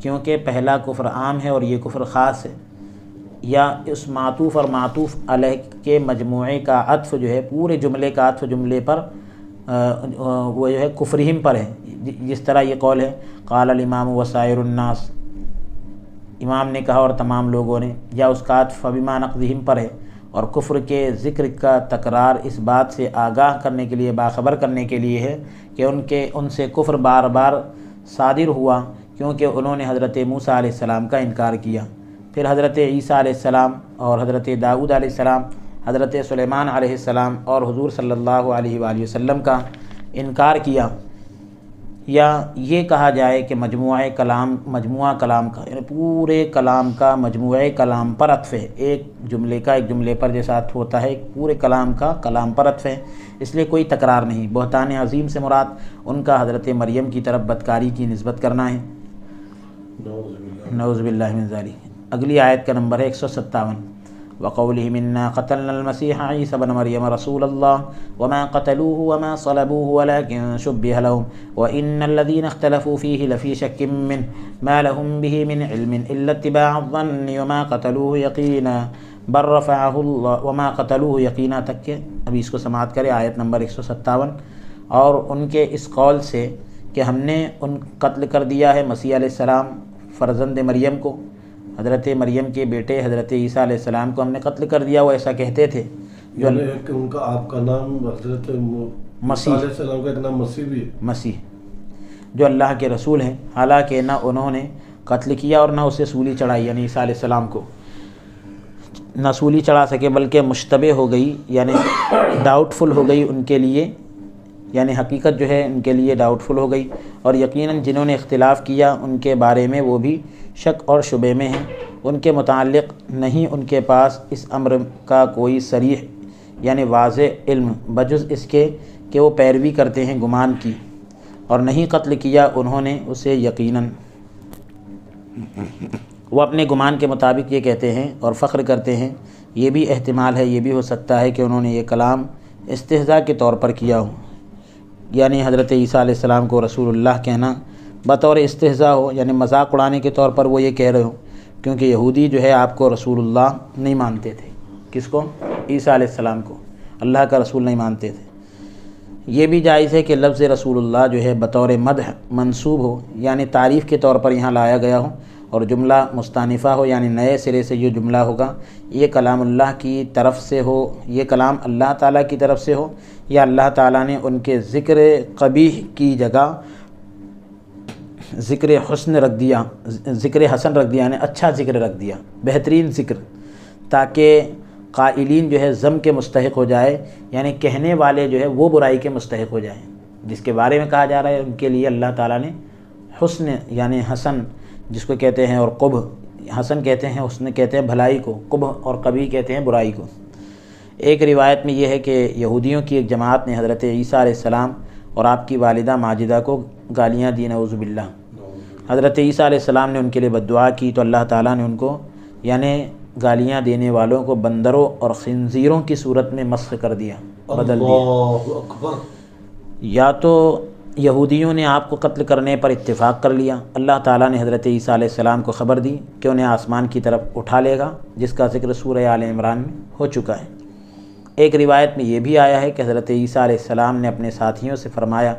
کیونکہ پہلا کفر عام ہے اور یہ کفر خاص ہے، یا اس معطوف اور معطوف علیہ کے مجموعے کا عطف جو ہے پورے جملے کا عطف جملے پر وہ جو ہے کفرہم پر ہے، جس طرح یہ قول ہے قال الامام وسائر الناس، امام نے کہا اور تمام لوگوں نے، یا اس کا عطف بما نقضہم پر ہے، اور کفر کے ذکر کا تکرار اس بات سے آگاہ کرنے کے لیے، باخبر کرنے کے لیے ہے کہ ان سے کفر بار بار صادر ہوا، کیونکہ انہوں نے حضرت موسیٰ علیہ السلام کا انکار کیا، پھر حضرت عیسیٰ علیہ السلام اور حضرت داؤد علیہ السلام، حضرت سلیمان علیہ السلام اور حضور صلی اللہ علیہ وآلہ وسلم کا انکار کیا۔ یا یہ کہا جائے کہ مجموعہ کلام کا، یعنی پورے کلام کا مجموعہ کلام پر عطف ہے، ایک جملے کا ایک جملے پر جیسا عطف ہوتا ہے، پورے کلام کا کلام پر عطف ہے، اس لیے کوئی تکرار نہیں۔ بہتان عظیم سے مراد ان کا حضرت مریم کی طرف بدکاری کی نسبت کرنا ہے، نعوذ باللہ من ذالک۔ اگلی آیت کا نمبر ہے 157، وَقَوْلِهِمْ إِنَّا قَتَلْنَا الْمَسِيحَ عِيسَى ابْنَ مَرْيَمَ رَسُولَ اللَّهِ وَمَا قَتَلُوهُ وَمَا صَلَبُوهُ وَلَكِنْ شُبِّهَ لَهُمْ وَإِنَّ الَّذِينَ اخْتَلَفُوا فِيهِ لَفِي شَكٍّ مِّنْهُ مَا لَهُم بِهِ مِنْ عِلْمٍ إِلَّا اتِّبَاعَ الظَّنِّ وَمَا قَتَلُوهُ يَقِينًا بَل رَّفَعَهُ اللَّهُ وَمَا قَتَلُوهُ يَقِينًا تک کے ابھی اس کو سماعت کرے آیت نمبر 157۔ اور ان کے اس قول سے کہ ہم نے ان قتل کر دیا ہے مسیح علیہ السلام فرزند مریم کو، حضرت مریم کے بیٹے حضرت عیسیٰ علیہ السلام کو ہم نے قتل کر دیا، وہ ایسا کہتے تھے۔ یعنی کہ ان کا آپ کا نام حضرت مسیح علیہ السلام کا ایک نام مسیح بھی ہے، مسیح جو اللہ کے رسول ہیں، حالانکہ نہ انہوں نے قتل کیا اور نہ اسے سولی چڑھائی، یعنی عیسیٰ علیہ السلام کو نہ سولی چڑھا سکے، بلکہ مشتبہ ہو گئی، یعنی ڈاؤٹ فل ہو گئی ان کے لیے، یعنی حقیقت جو ہے ان کے لیے ڈاؤٹ فل ہو گئی، اور یقیناً جنہوں نے اختلاف کیا ان کے بارے میں وہ بھی شک اور شبے میں ہیں، ان کے متعلق نہیں ان کے پاس اس امر کا کوئی صریح یعنی واضح علم بجز اس کے کہ وہ پیروی کرتے ہیں گمان کی، اور نہیں قتل کیا انہوں نے اسے یقیناً، وہ اپنے گمان کے مطابق یہ کہتے ہیں اور فخر کرتے ہیں۔ یہ بھی احتمال ہے، یہ بھی ہو سکتا ہے کہ انہوں نے یہ کلام استہزاء کے طور پر کیا ہو، یعنی حضرت عیسیٰ علیہ السلام کو رسول اللہ کہنا بطور استہزاء ہو، یعنی مذاق اڑانے کے طور پر وہ یہ کہہ رہے ہوں، کیونکہ یہودی جو ہے آپ کو رسول اللہ نہیں مانتے تھے۔ کس کو؟ عیسیٰ علیہ السلام کو اللہ کا رسول نہیں مانتے تھے۔ یہ بھی جائز ہے کہ لفظ رسول اللہ جو ہے بطور مدح منسوب ہو، یعنی تعریف کے طور پر یہاں لایا گیا ہو، اور جملہ مستانفہ ہو، یعنی نئے سرے سے یہ جملہ ہوگا، یہ کلام اللہ کی طرف سے ہو، یہ کلام اللہ تعالیٰ کی طرف سے ہو، یا اللہ تعالیٰ نے ان کے ذکر قبیح کی جگہ ذکر حسن رکھ دیا، ذکر حسن رکھ دیا، یعنی اچھا ذکر رکھ دیا، بہترین ذکر، تاکہ قائلین جو ہے ذم کے مستحق ہو جائے، یعنی کہنے والے جو ہے وہ برائی کے مستحق ہو جائیں، جس کے بارے میں کہا جا رہا ہے ان کے لیے اللہ تعالیٰ نے حسن یعنی حسن جس کو کہتے ہیں، اور قبح حسن کہتے ہیں حسن کہتے ہیں بھلائی کو، قبح اور قبیح کہتے ہیں برائی کو۔ ایک روایت میں یہ ہے کہ یہودیوں کی ایک جماعت نے حضرت عیسیٰ علیہ السلام اور آپ کی والدہ ماجدہ کو گالیاں دی، نعوذ باللہ۔ حضرت عیسیٰ علیہ السلام نے ان کے لیے بد دعا کی تو اللہ تعالیٰ نے ان کو یعنی گالیاں دینے والوں کو بندروں اور خنزیروں کی صورت میں مسخ کر دیا، بدل دیا۔ اللہ اکبر۔ یا تو یہودیوں نے آپ کو قتل کرنے پر اتفاق کر لیا، اللہ تعالیٰ نے حضرت عیسیٰ علیہ السلام کو خبر دی کہ انہیں آسمان کی طرف اٹھا لے گا، جس کا ذکر سورہ آل عمران میں ہو چکا ہے۔ ایک روایت میں یہ بھی آیا ہے کہ حضرت عیسیٰ علیہ السلام نے اپنے ساتھیوں سے فرمایا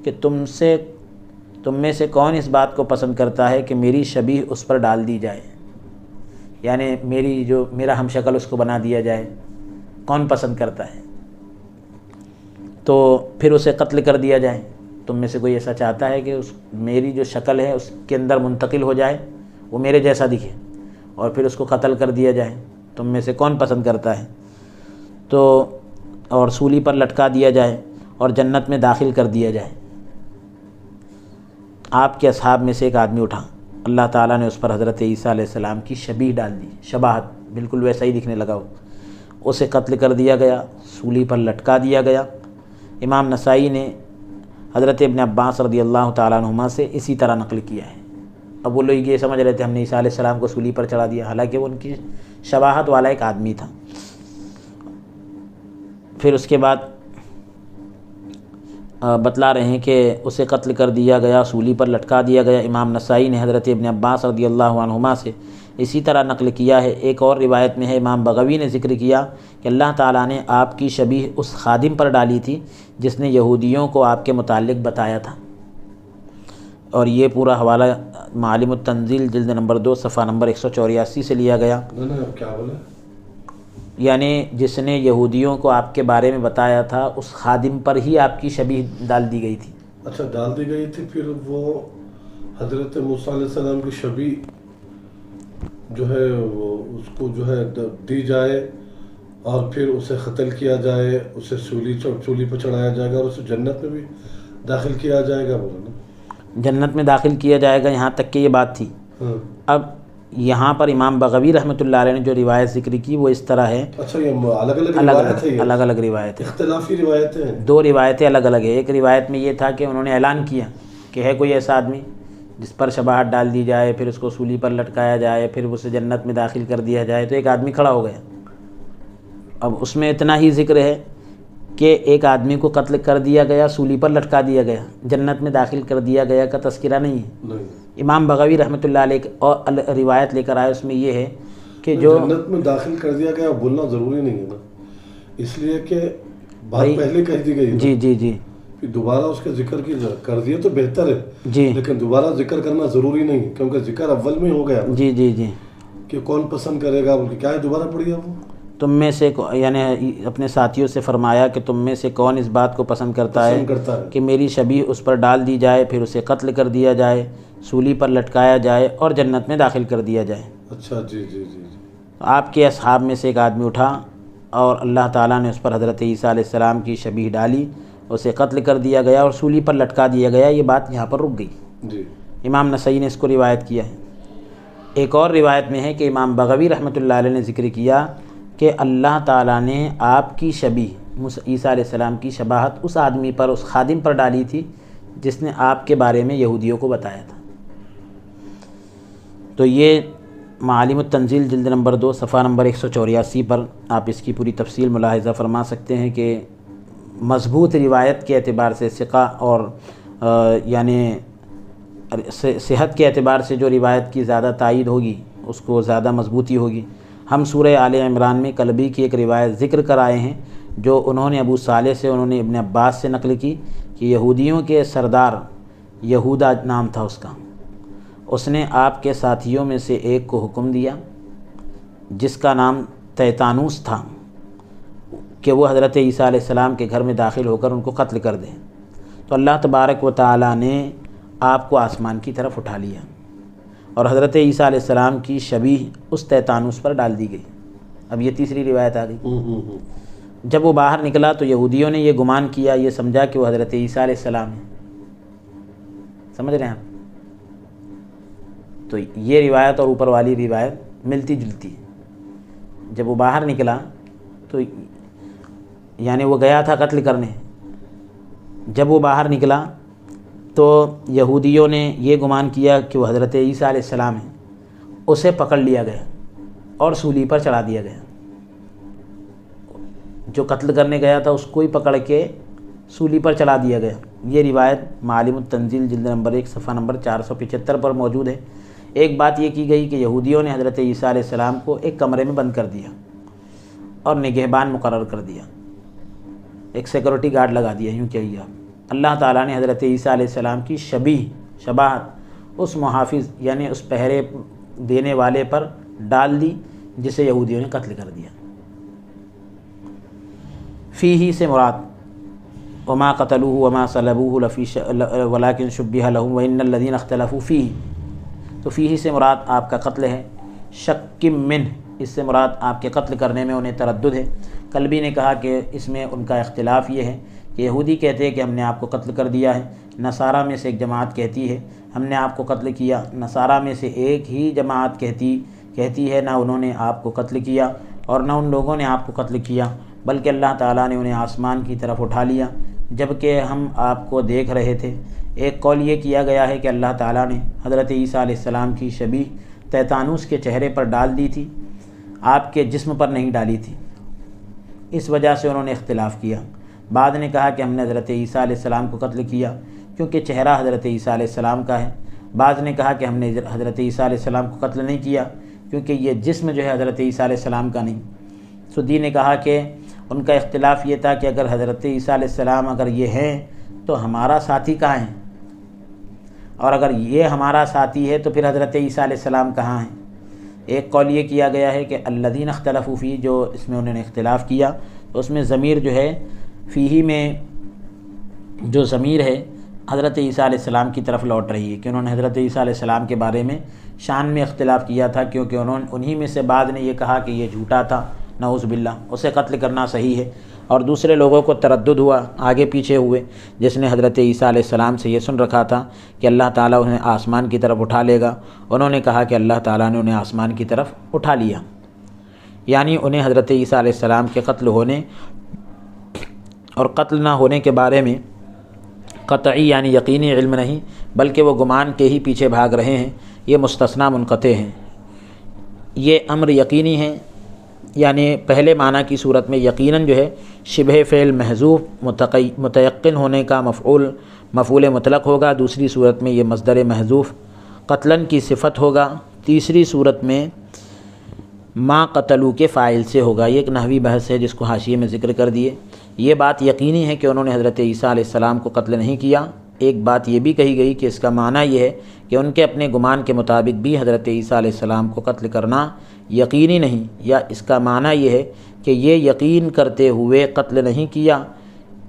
کہ تم میں سے کون اس بات کو پسند کرتا ہے کہ میری شبیہ اس پر ڈال دی جائے، یعنی میرا ہم شکل اس کو بنا دیا جائے، کون پسند کرتا ہے؟ تو پھر اسے قتل کر دیا جائے۔ تم میں سے کوئی ایسا چاہتا ہے کہ میری جو شکل ہے اس کے اندر منتقل ہو جائے، وہ میرے جیسا دکھے، اور پھر اس کو قتل کر دیا جائے؟ تم میں سے کون پسند کرتا ہے؟ تو اور سولی پر لٹکا دیا جائے اور جنت میں داخل کر دیا جائے۔ آپ کے اصحاب میں سے ایک آدمی اٹھا، اللہ تعالیٰ نے اس پر حضرت عیسیٰ علیہ السلام کی شبیہ ڈال دی، شباہت، بالکل ویسا ہی دکھنے لگا وہ۔ اسے قتل کر دیا گیا، سولی پر لٹکا دیا گیا۔ امام نسائی نے حضرت ابن عباس رضی اللہ تعالیٰ عنہما سے اسی طرح نقل کیا ہے۔ اب وہ لوگ یہ سمجھ رہے تھے ہم نے عیسیٰ علیہ السلام کو سولی پر چڑھا دیا، حالانکہ وہ ان کی شباہت والا ایک آدمی تھا۔ پھر اس کے بعد بتلا رہے ہیں کہ اسے قتل کر دیا گیا، سولی پر لٹکا دیا گیا۔ امام نسائی نے حضرت ابن عباس رضی اللہ عنہما سے اسی طرح نقل کیا ہے۔ ایک اور روایت میں ہے، امام بغوی نے ذکر کیا کہ اللہ تعالیٰ نے آپ کی شبیہ اس خادم پر ڈالی تھی جس نے یہودیوں کو آپ کے متعلق بتایا تھا۔ اور یہ پورا حوالہ معالم التنزیل جلد نمبر 2 صفحہ نمبر 184 سے لیا گیا۔ کیا بولے؟ یعنی جس نے یہودیوں کو آپ کے بارے میں بتایا تھا اس خادم پر ہی آپ کی شبیہ ڈال دی گئی تھی۔ اچھا، ڈال دی گئی تھی۔ پھر وہ حضرت موسیٰ علیہ السلام کی شبیہ جو ہے وہ اس کو جو ہے دی جائے اور پھر اسے قتل کیا جائے، اسے سولی پہ چڑھایا جائے گا اور اسے جنت میں بھی داخل کیا جائے گا، بولے نا؟ جنت میں داخل کیا جائے گا، یہاں تک کہ یہ بات تھی۔ اب یہاں پر امام بغوی رحمۃ اللہ علیہ نے جو روایت ذکر کی وہ اس طرح ہے۔ اچھا، یہ الگ الگ روایت ہے، اختلافی روایتیں ہیں، 2 روایتیں الگ الگ ہیں۔ ایک روایت میں یہ تھا کہ انہوں نے اعلان کیا کہ ہے کوئی ایسا آدمی جس پر شباہت ڈال دی جائے، پھر اس کو سولی پر لٹکایا جائے، پھر اسے جنت میں داخل کر دیا جائے، تو ایک آدمی کھڑا ہو گیا۔ اب اس میں اتنا ہی ذکر ہے کہ ایک آدمی کو قتل کر دیا گیا، سولی پر لٹکا دیا گیا، جنت میں داخل کر دیا گیا کا تذکرہ نہیں ہے۔ امام بغوی رحمۃ اللہ علیہ اور روایت لے کر آئے، اس میں یہ ہے کہ جو جنت میں داخل کر دیا گیا بولنا ضروری نہیں ہے نا، اس لیے کہ بات پہلے کہہ دی گئی۔ جی جی جی، پھر دوبارہ اس کا ذکر کر دیا تو بہتر ہے جی، لیکن دوبارہ ذکر کرنا ضروری نہیں، کیونکہ ذکر اول میں ہو گیا۔ جی جی جی، کہ کون پسند کرے گا بول کے کیا ہے، دوبارہ پڑھیے وہ۔ تم میں سے یعنی اپنے ساتھیوں سے فرمایا کہ تم میں سے کون اس بات کو پسند کرتا ہے کہ میری شبیہ اس پر ڈال دی جائے، پھر اسے قتل کر دیا جائے، سولی پر لٹکایا جائے اور جنت میں داخل کر دیا جائے۔ اچھا، جی جی جی۔ آپ کے اصحاب میں سے ایک آدمی اٹھا اور اللہ تعالیٰ نے اس پر حضرت عیسیٰ علیہ السلام کی شبیہ ڈالی، اسے قتل کر دیا گیا اور سولی پر لٹکا دیا گیا۔ یہ بات یہاں پر رک گئی۔ جی، امام نسائی نے اس کو روایت کیا ہے۔ ایک اور روایت میں ہے کہ امام بغوی رحمۃ اللہ علیہ نے ذکر کیا کہ اللہ تعالیٰ نے آپ کی شبیہ عیسیٰ علیہ السلام کی شباہت اس آدمی پر، اس خادم پر ڈالی تھی جس نے آپ کے بارے میں یہودیوں کو بتایا تھا۔ تو یہ معالم التنزیل جلد نمبر 2 صفحہ نمبر 184 پر آپ اس کی پوری تفصیل ملاحظہ فرما سکتے ہیں کہ مضبوط روایت کے اعتبار سے ثقہ اور یعنی صحت کے اعتبار سے جو روایت کی زیادہ تائید ہوگی اس کو زیادہ مضبوطی ہوگی۔ ہم سورہ آل عمران میں کلبی کی ایک روایت ذکر کر آئے ہیں جو انہوں نے ابو صالح سے، انہوں نے ابن عباس سے نقل کی کہ یہودیوں کے سردار یہودا نام تھا اس کا، اس نے آپ کے ساتھیوں میں سے ایک کو حکم دیا جس کا نام تیتانوس تھا کہ وہ حضرت عیسیٰ علیہ السلام کے گھر میں داخل ہو کر ان کو قتل کر دے۔ تو اللہ تبارک و تعالیٰ نے آپ کو آسمان کی طرف اٹھا لیا اور حضرت عیسیٰ علیہ السلام کی شبیہ اس تیتانوس پر ڈال دی گئی۔ اب یہ تیسری روایت آ گئی۔ جب وہ باہر نکلا تو یہودیوں نے یہ گمان کیا، یہ سمجھا کہ وہ حضرت عیسیٰ علیہ السلام ہے۔ سمجھ رہے ہیں آپ؟ تو یہ روایت اور اوپر والی روایت ملتی جلتی ہے۔ جب وہ باہر نکلا تو یعنی وہ گیا تھا قتل کرنے، جب وہ باہر نکلا تو یہودیوں نے یہ گمان کیا کہ وہ حضرت عیسیٰ علیہ السلام ہیں، اسے پکڑ لیا گیا اور سولی پر چڑھا دیا گیا۔ جو قتل کرنے گیا تھا اس کو ہی پکڑ کے سولی پر چلا دیا گیا۔ یہ روایت معالم التنزیل جلد نمبر 1 صفحہ نمبر 475 پر موجود ہے۔ ایک بات یہ کی گئی کہ یہودیوں نے حضرت عیسیٰ علیہ السلام کو ایک کمرے میں بند کر دیا اور نگہبان مقرر کر دیا، ایک سیکورٹی گارڈ لگا دیا، یوں کہیے آپ۔ اللہ تعالیٰ نے حضرت عیسیٰ علیہ السلام کی شباہت اس محافظ یعنی اس پہرے دینے والے پر ڈال دی جسے یہودیوں نے قتل کر دیا۔ فیہ سے مراد وما قتلوہ وما صلبوہ ولکن شبہ لہم وان الذین اختلفوا فیہ، تو فیہ سے مراد آپ کا قتل ہے، شک منہ اس سے مراد آپ کے قتل کرنے میں انہیں تردد ہے۔ قلبی نے کہا کہ اس میں ان کا اختلاف یہ ہے کہ یہودی کہتے ہیں کہ ہم نے آپ کو قتل کر دیا ہے، نصارہ میں سے ایک جماعت کہتی ہے ہم نے آپ کو قتل کیا، نصارہ میں سے ایک ہی جماعت کہتی ہے نہ انہوں نے آپ کو قتل کیا اور نہ ان لوگوں نے آپ کو قتل کیا، بلکہ اللہ تعالیٰ نے انہیں آسمان کی طرف اٹھا لیا جبکہ ہم آپ کو دیکھ رہے تھے۔ ایک قول یہ کیا گیا ہے کہ اللہ تعالیٰ نے حضرت عیسیٰ علیہ السلام کی شبیہ تیتانوس کے چہرے پر ڈال دی تھی، آپ کے جسم پر نہیں ڈالی تھی، اس وجہ سے انہوں نے اختلاف کیا۔ بعض نے کہا کہ ہم نے حضرت عیسیٰ علیہ السلام کو قتل کیا کیونکہ چہرہ حضرت عیسیٰ علیہ السلام کا ہے، بعض نے کہا کہ ہم نے حضرت عیسیٰ علیہ السلام کو قتل نہیں کیا کیونکہ یہ جسم جو ہے حضرت عیسیٰ علیہ السلام کا نہیں۔ سدی نے کہا کہ ان کا اختلاف یہ تھا کہ اگر حضرت عیسیٰ علیہ السلام اگر یہ ہیں تو ہمارا ساتھی کہاں ہیں، اور اگر یہ ہمارا ساتھی ہے تو پھر حضرت عیسیٰ علیہ السلام کہاں ہیں۔ ایک قول یہ کیا گیا ہے کہ الذین اختلفوا فیہ، جو اس میں انہوں نے اختلاف کیا تو اس میں ضمیر جو ہے فیہ میں جو ضمیر ہے حضرت عیسیٰ علیہ السلام کی طرف لوٹ رہی ہے کہ انہوں نے حضرت عیسیٰ علیہ السلام کے بارے میں شان میں اختلاف کیا تھا، کیونکہ انہی میں سے بعض نے یہ کہا کہ یہ جھوٹا تھا نعوذ باللہ، اسے قتل کرنا صحیح ہے، اور دوسرے لوگوں کو تردد ہوا، آگے پیچھے ہوئے، جس نے حضرت عیسیٰ علیہ السلام سے یہ سن رکھا تھا کہ اللہ تعالیٰ انہیں آسمان کی طرف اٹھا لے گا، انہوں نے کہا کہ اللہ تعالیٰ نے انہیں آسمان کی طرف اٹھا لیا، یعنی انہیں حضرت عیسیٰ علیہ السلام کے قتل ہونے اور قتل نہ ہونے کے بارے میں قطعی یعنی یقینی علم نہیں، بلکہ وہ گمان کے ہی پیچھے بھاگ رہے ہیں، یہ مستثنیٰ منقطع ہیں۔ یہ امر یقینی ہے، یعنی پہلے معنی کی صورت میں یقیناً جو ہے شبہ فعل محذوف متیقن ہونے کا مفعول مطلق ہوگا، دوسری صورت میں یہ مصدر محذوف قتلاً کی صفت ہوگا، تیسری صورت میں ما قتلو کے فاعل سے ہوگا۔ یہ ایک نحوی بحث ہے جس کو حاشیے میں ذکر کر دیے۔ یہ بات یقینی ہے کہ انہوں نے حضرت عیسیٰ علیہ السلام کو قتل نہیں کیا۔ ایک بات یہ بھی کہی گئی کہ اس کا معنی یہ ہے کہ ان کے اپنے گمان کے مطابق بھی حضرت عیسیٰ علیہ السلام کو قتل کرنا یقینی نہیں، یا اس کا معنی یہ ہے کہ یہ یقین کرتے ہوئے قتل نہیں کیا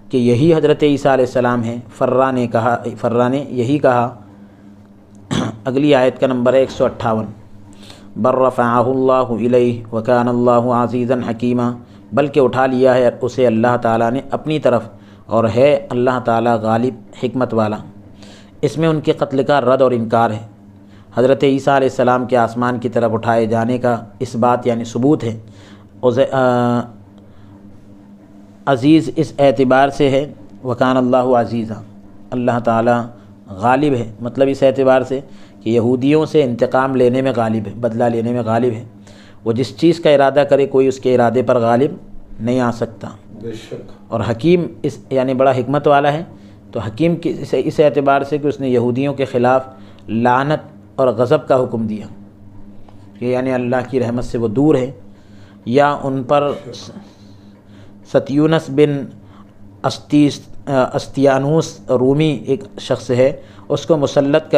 کہ یہی حضرت عیسیٰ علیہ السلام ہیں۔ فرا نے یہی کہا۔ اگلی آیت کا نمبر ہے 158، بل رفعہ اللہ الیہ وکان اللہ عزیزا حکیما، بلکہ اٹھا لیا ہے اسے اللہ تعالیٰ نے اپنی طرف، اور ہے اللہ تعالیٰ غالب حکمت والا۔ اس میں ان کے قتل کا رد اور انکار ہے۔ حضرت عیسیٰ علیہ السلام کے آسمان کی طرف اٹھائے جانے کا اس بات یعنی ثبوت ہے۔ عزیز اس اعتبار سے ہے وکان اللہ عزیزا، اللہ تعالیٰ غالب ہے، مطلب اس اعتبار سے کہ یہودیوں سے انتقام لینے میں غالب ہے، بدلہ لینے میں غالب ہے۔ وہ جس چیز کا ارادہ کرے کوئی اس کے ارادے پر غالب نہیں آ سکتا۔ بے شک۔ اور حکیم اس یعنی بڑا حکمت والا ہے، تو حکیم کی اس اعتبار سے کہ اس نے یہودیوں کے خلاف لعنت اور غضب کا حکم دیا کہ یعنی اللہ کی رحمت سے وہ دور ہے، یا ان پر ستیونس بن استیانوس رومی ایک شخص ہے، اس کو مسلط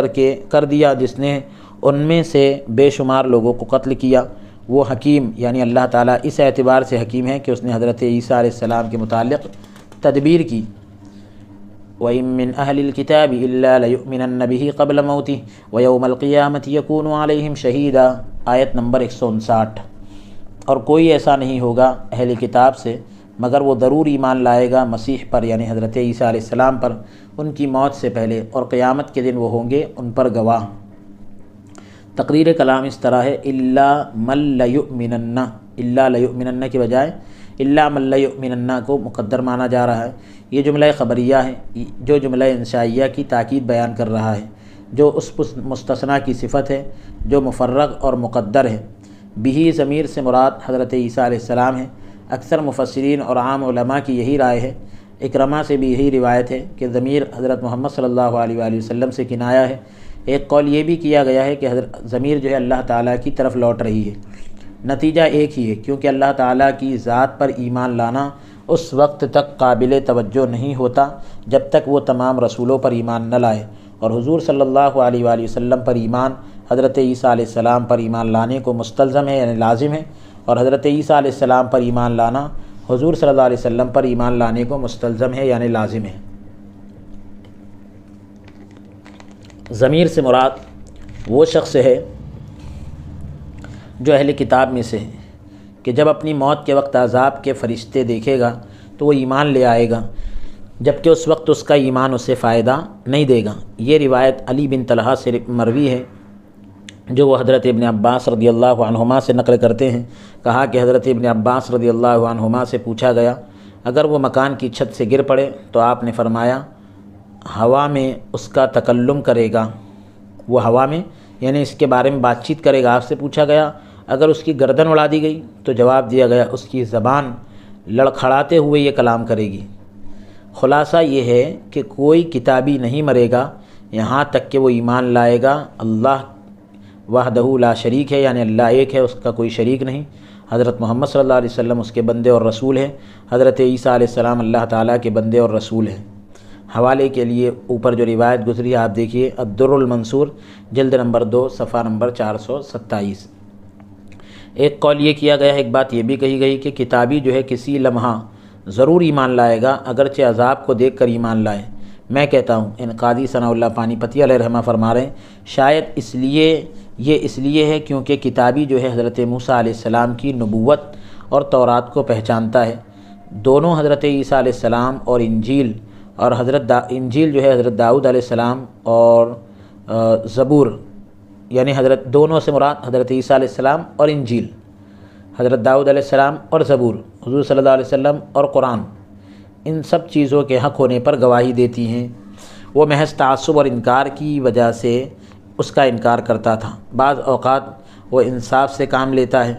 کر دیا جس نے ان میں سے بے شمار لوگوں کو قتل کیا۔ وہ حکیم یعنی اللہ تعالیٰ اس اعتبار سے حکیم ہے کہ اس نے حضرت عیسیٰ علیہ السلام کے متعلق تدبیر کی۔ وَإِن مِّنْ أَهْلِ الْكِتَابِ إِلَّا لَيُؤْمِنَنَّ بِهِ قَبْلَ مَوْتِهِ وَيَوْمَ الْقِيَامَةِ يَكُونُ عَلَيْهِمْ شَهِيدًا، آیت نمبر 159۔ اور کوئی ایسا نہیں ہوگا اہل کتاب سے مگر وہ ضرور ایمان لائے گا مسیح پر یعنی حضرت عیسیٰ علیہ السلام پر ان کی موت سے پہلے، اور قیامت کے دن وہ ہوں گے ان پر گواہ۔ تقریر کلام اس طرح ہے الا من لیؤمنن، الا لیؤمنن کی بجائے الا من لیؤمنن کو مقدر مانا جا رہا ہے۔ یہ جملہ خبریہ ہے جو جملہ انشائیہ کی تاکید بیان کر رہا ہے، جو اس مستثنیٰ کی صفت ہے جو مفرغ اور مقدر ہے۔ بہی ضمیر سے مراد حضرت عیسیٰ علیہ السلام ہے۔ اکثر مفسرین اور عام علماء کی یہی رائے ہے۔ اکرمہ سے بھی یہی روایت ہے کہ ضمیر حضرت محمد صلی اللہ علیہ وآلہ وسلم سے کنایہ ہے۔ ایک قول یہ بھی کیا گیا ہے کہ ضمیر جو ہے اللہ تعالیٰ کی طرف لوٹ رہی ہے۔ نتیجہ ایک ہی ہے، کیونکہ اللہ تعالیٰ کی ذات پر ایمان لانا اس وقت تک قابل توجہ نہیں ہوتا جب تک وہ تمام رسولوں پر ایمان نہ لائے، اور حضور صلی اللہ علیہ وآلہ وسلم پر ایمان حضرت عیسیٰ علیہ السلام پر ایمان لانے کو مستلزم ہے، یعنی لازم ہے، اور حضرت عیسیٰ علیہ السلام پر ایمان لانا حضور صلی اللہ علیہ وسلم پر ایمان لانے کو مستلزم ہے، یعنی لازم ہے۔ ضمیر سے مراد وہ شخص ہے جو اہل کتاب میں سے ہے کہ جب اپنی موت کے وقت عذاب کے فرشتے دیکھے گا تو وہ ایمان لے آئے گا، جبکہ اس وقت اس کا ایمان اسے فائدہ نہیں دے گا۔ یہ روایت علی بن طلحہ سے مروی ہے جو وہ حضرت ابن عباس رضی اللہ عنہما سے نقل کرتے ہیں۔ کہا کہ حضرت ابن عباس رضی اللہ عنہما سے پوچھا گیا اگر وہ مکان کی چھت سے گر پڑے تو آپ نے فرمایا ہوا میں اس کا تکلم کرے گا، وہ ہوا میں یعنی اس کے بارے میں بات چیت کرے گا۔ آپ سے پوچھا گیا اگر اس کی گردن اڑا دی گئی تو جواب دیا گیا اس کی زبان لڑکھڑاتے ہوئے یہ کلام کرے گی۔ خلاصہ یہ ہے کہ کوئی کتابی نہیں مرے گا یہاں تک کہ وہ ایمان لائے گا اللہ وحدہ لا شریک ہے، یعنی اللہ ایک ہے، اس کا کوئی شریک نہیں، حضرت محمد صلی اللہ علیہ وسلم اس کے بندے اور رسول ہیں، حضرت عیسیٰ علیہ السلام اللہ تعالیٰ کے بندے اور رسول ہیں۔ حوالے کے لیے اوپر جو روایت گزری آپ دیکھیے الدر المنصور جلد نمبر 2 صفحہ نمبر 427۔ ایک قول یہ کیا گیا ہے، ایک بات یہ بھی کہی گئی کہ کتابی جو ہے کسی لمحہ ضرور ایمان لائے گا اگرچہ عذاب کو دیکھ کر ایمان لائے۔ میں کہتا ہوں، ان قاضی ثناء اللہ پانی پتی علیہ رحمہ فرما رہے ہیں، شاید اس لیے ہے کیونکہ کتابی جو ہے حضرت موسیٰ علیہ السلام کی نبوت اور تورات کو پہچانتا ہے۔ دونوں حضرت عیسیٰ علیہ السلام اور انجیل انجیل جو ہے حضرت داؤد علیہ السلام اور زبور، یعنی دونوں سے مراد حضرت عیسیٰ علیہ السلام اور انجیل، حضرت داؤد علیہ السلام اور زبور، حضور صلی اللہ علیہ وسلم اور قرآن، ان سب چیزوں کے حق ہونے پر گواہی دیتی ہیں۔ وہ محض تعصب اور انکار کی وجہ سے اس کا انکار کرتا تھا۔ بعض اوقات وہ انصاف سے کام لیتا ہے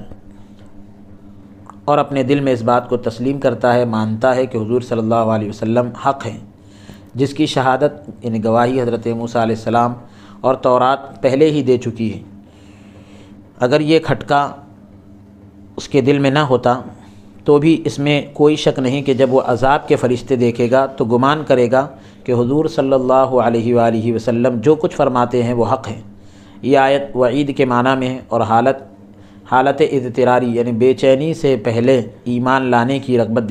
اور اپنے دل میں اس بات کو تسلیم کرتا ہے، مانتا ہے کہ حضور صلی اللہ علیہ وسلم حق ہیں، جس کی شہادت یعنی گواہی حضرت موسیٰ علیہ السلام اور تورات پہلے ہی دے چکی ہے۔ اگر یہ کھٹکا اس کے دل میں نہ ہوتا تو بھی اس میں کوئی شک نہیں کہ جب وہ عذاب کے فرشتے دیکھے گا تو گمان کرے گا کہ حضور صلی اللہ علیہ وآلہ وسلم جو کچھ فرماتے ہیں وہ حق ہے۔ یہ آیت وعید کے معنی میں ہے اور حالت اضطراری یعنی بے چینی سے پہلے ایمان لانے کی رغبت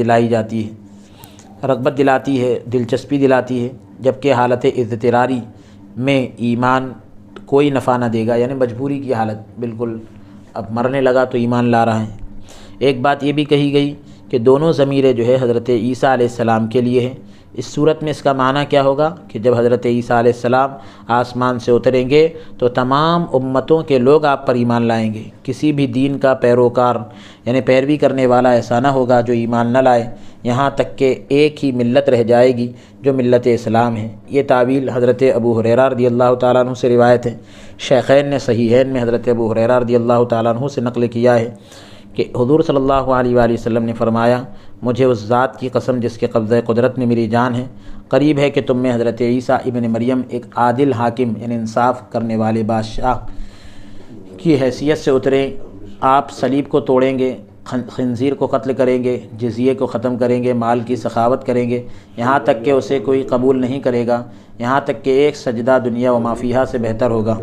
دلاتی ہے، دلچسپی دلاتی ہے، جبکہ حالت اضطراری میں ایمان کوئی نفع نہ دے گا، یعنی مجبوری کی حالت، بالکل اب مرنے لگا تو ایمان لا رہا ہے۔ ایک بات یہ بھی کہی گئی کہ دونوں ضمیریں جو ہے حضرت عیسیٰ علیہ السلام کے لیے ہیں۔ اس صورت میں اس کا معنی کیا ہوگا کہ جب حضرت عیسیٰ علیہ السلام آسمان سے اتریں گے تو تمام امتوں کے لوگ آپ پر ایمان لائیں گے۔ کسی بھی دین کا پیروکار یعنی پیروی کرنے والا ایسا نہ ہوگا جو ایمان نہ لائے، یہاں تک کہ ایک ہی ملت رہ جائے گی جو ملت اسلام ہے۔ یہ تعویل حضرت ابو ہریرہ رضی اللہ تعالیٰ عنہ سے روایت ہے۔ شیخین نے صحیحین میں حضرت ابو ہریرہ رضی اللہ تعالیٰ عنہ سے نقل کیا ہے کہ حضور صلی اللہ علیہ وآلہ وسلم نے فرمایا مجھے اس ذات کی قسم جس کے قبضہ قدرت میں میری جان ہے، قریب ہے کہ تم میں حضرت عیسیٰ ابن مریم ایک عادل حاکم یعنی انصاف کرنے والے بادشاہ کی حیثیت سے اتریں۔ آپ صلیب کو توڑیں گے، خنزیر کو قتل کریں گے، جزیے کو ختم کریں گے، مال کی سخاوت کریں گے، یہاں تک کہ اسے کوئی قبول نہیں کرے گا، یہاں تک کہ ایک سجدہ دنیا و ما فیہا سے بہتر ہوگا۔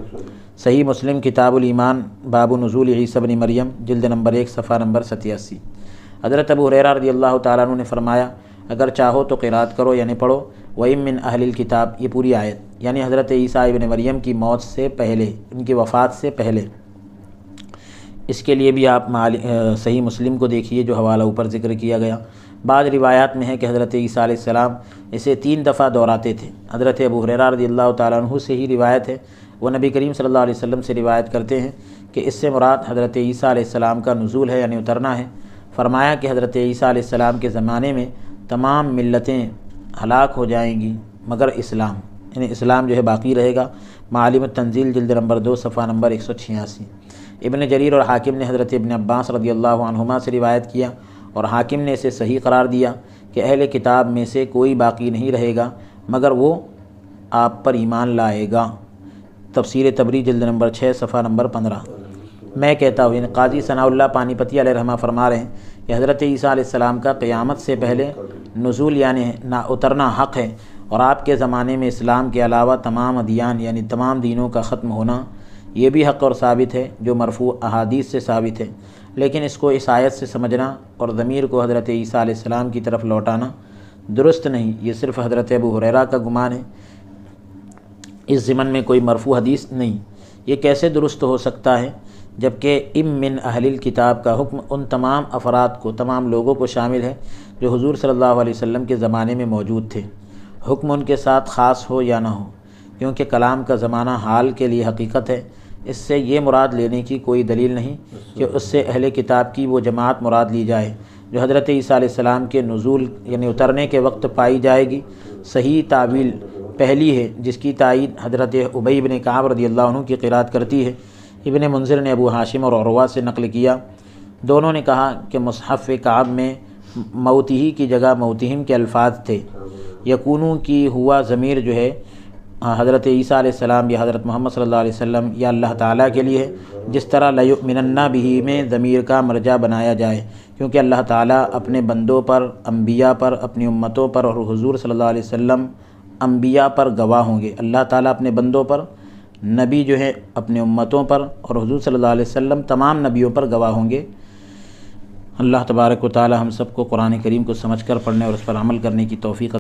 صحیح مسلم کتاب الایمان باب نزول عیسیٰ ابن مریم جلد نمبر 1 صفحہ نمبر 87۔ حضرت ابو ہریرہ رضی اللہ تعالیٰ عنہ نے فرمایا اگر چاہو تو قرات کرو یعنی پڑھو وَإِن مِّنْ أَهْلِ الْكِتَابِ، یہ پوری آیت یعنی حضرت عیسیٰ ابن مریم کی موت سے پہلے، ان کی وفات سے پہلے اس کے لیے بھی آپ صحیح مسلم کو دیکھیے جو حوالہ اوپر ذکر کیا گیا۔ بعض روایات میں ہے کہ حضرت عیسیٰ علیہ السلام اسے 3 دفعہ دہراتے تھے۔ حضرت ابو ہریرہ رضی اللہ تعالیٰ عنہ سے ہی روایت ہے، وہ نبی کریم صلی اللہ علیہ وسلم سے روایت کرتے ہیں کہ اس سے مراد حضرت عیسیٰ علیہ السلام کا نزول ہے، یعنی اترنا ہے۔ فرمایا کہ حضرت عیسیٰ علیہ السلام کے زمانے میں تمام ملتیں ہلاک ہو جائیں گی مگر اسلام، یعنی اسلام جو ہے باقی رہے گا۔ معالم التنزیل جلد نمبر 2 صفحہ نمبر 186۔ ابن جریر اور حاکم نے حضرت ابن عباس رضی اللہ عنہما سے روایت کیا اور حاکم نے اسے صحیح قرار دیا کہ اہل کتاب میں سے کوئی باقی نہیں رہے گا مگر وہ آپ پر ایمان لائے گا۔ تفسیر تبری جلد نمبر 6 صفحہ نمبر 15۔ میں کہتا ہوں، یعنی قاضی ثناء اللہ پانی پتی علیہ رحمہ فرما رہے ہیں کہ حضرت عیسیٰ علیہ السلام کا قیامت سے پہلے نزول یعنی نہ اترنا حق ہے، اور آپ کے زمانے میں اسلام کے علاوہ تمام ادیان یعنی تمام دینوں کا ختم ہونا یہ بھی حق اور ثابت ہے جو مرفوع احادیث سے ثابت ہے، لیکن اس کو اس آیت سے سمجھنا اور ضمیر کو حضرت عیسیٰ علیہ السلام کی طرف لوٹانا درست نہیں۔ یہ صرف حضرت ابو ہریرہ کا گمان ہے، اس ضمن میں کوئی مرفوع حدیث نہیں۔ یہ کیسے درست ہو سکتا ہے جبکہ من اہل الکتاب کا حکم ان تمام افراد کو، تمام لوگوں کو شامل ہے جو حضور صلی اللہ علیہ وسلم کے زمانے میں موجود تھے، حکم ان کے ساتھ خاص ہو یا نہ ہو، کیونکہ کلام کا زمانہ حال کے لیے حقیقت ہے۔ اس سے یہ مراد لینے کی کوئی دلیل نہیں کہ اس سے اہل کتاب کی وہ جماعت مراد لی جائے جو حضرت عیسیٰ علیہ السلام کے نزول یعنی اترنے کے وقت پائی جائے گی۔ صحیح تعویل پہلی ہے جس کی تائید حضرت ابی بن کعب رضی اللہ عنہ کی قرات کرتی ہے۔ ابن منذر نے ابو ہاشم اور عروہ سے نقل کیا، دونوں نے کہا کہ مصحف کعب میں موتہی کی جگہ موتہم کے الفاظ تھے۔ یکونو کی ہوا ضمیر جو ہے حضرت عیسیٰ علیہ السلام یا حضرت محمد صلی اللہ علیہ وسلم یا اللہ تعالیٰ کے لیے ہے، جس طرح لیؤمنن بہ میں ضمیر کا مرجع بنایا جائے، کیونکہ اللہ تعالیٰ اپنے بندوں پر، انبیاء پر، اپنی امتوں پر اور حضور صلی اللہ علیہ وسلم انبیاء پر گواہ ہوں گے۔ اللہ تعالیٰ اپنے بندوں پر، نبی جو ہے اپنے امتوں پر، اور حضور صلی اللہ علیہ وسلم تمام نبیوں پر گواہ ہوں گے۔ اللہ تبارک و تعالی ہم سب کو قرآن کریم کو سمجھ کر پڑھنے اور اس پر عمل کرنے کی توفیق